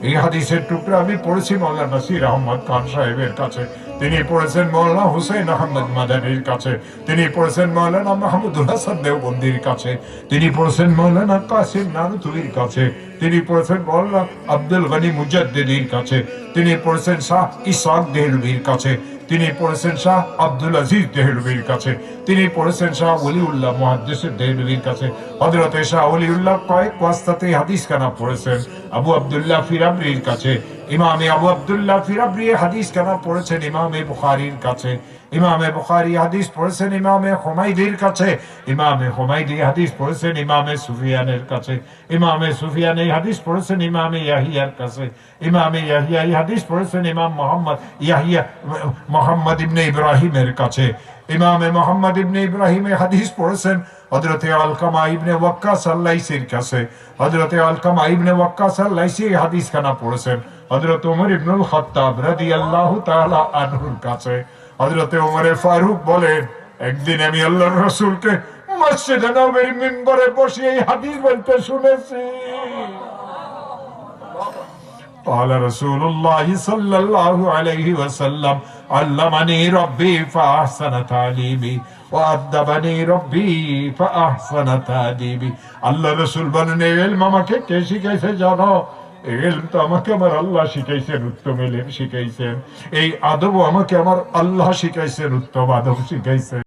এই হাদিসের টুকরা আমি পড়েছি মাওলানা নাসির আহমদ খান সাহেবের কাছে, তিনি পড়েছেন মাওলানা হুসেন আহমদ মাদানির কাছে, তিনি পড়েছেন মাওলানা মাহমুদুল হাসান দেওবন্দির কাছে, তিনি পড়েছেন মাওলানা কাসিম নানুতুবির কাছে, তিনি পড়েছেন মাওলানা আব্দুল গনি মুজাদ্দিদির কাছে, তিনি পড়েছেন শাহ ইসহাক দেহলভির কাছে, তিনি পড়েছেন শাহ আব্দুল আজিজ দেহলভির কাছে, তিনি পড়েছেন শাহ ওলিউল্লাহ মুহাদ্দিস দেহলভির কাছে। হযরতে শাহ ওলিউল্লাহ কয়েক ওয়াস্তাতে হাদিস খানা পড়েছেন আবু আব্দুল্লাহ ফিরাবরির কাছে, ইমামে আবু আব্দুল্লাহ ফিরাবরি হাদিস খানা পড়েছেন ইমামে বুখারীর কাছে, ইমামে বুখারী হাদিস পড়েছেন ইমামে হুমায়দির কাছে, ইমামে হুমায়দি হাদিস পড়েছেন ইমামে সুফিয়ানের কাছে, ইমামে সুফিয়ান এই হাদিস পড়েছেন ইমামে ইয়াহিয়ার কাছে, ইমামে ইয়াহিয়া এই হাদিস পড়েছেন ইমাম মোহাম্মদ ইবনে ইব্রাহিমের কাছে, ইমামে মোহাম্মদ ইবনে ইব্রাহিম হাদিস পড়েছেন হযরতে আলকামা ইবনে ওয়াক্কাস আল-লাইসির কাছে, হযরতে আলকামা ইবনে ওয়াক্কাস আল-লাইসি হাদিস খানা পড়েছেন হযরত ওমর ইবনুল খাত্তাব রাদিয়াল্লাহু তাআলা আনহুর কাছে। হযরতে ওমর ফারুক বলেন, একদিন আমি আল্লাহর রাসূলকে মসজিদে নববীর মিম্বরে বসে এই হাদিস বলতে শুনেছি। قال رسول الله صلى الله عليه وسلم علمني ربي فأحسن تعليمي وأدبني ربي فأحسن تأديبي। আল্লাহ রাসূল বলেন, এই ইলম আমাকে কে শিখাইছে জানো? এই ইলম তো আমাকে আমার আল্লাহ শিখাইছেন, উত্তম ইলম শিখাইছেন। এই আদব আমাকে আমার আল্লাহ শিখাইছেন, উত্তম আদব শিখাইছেন।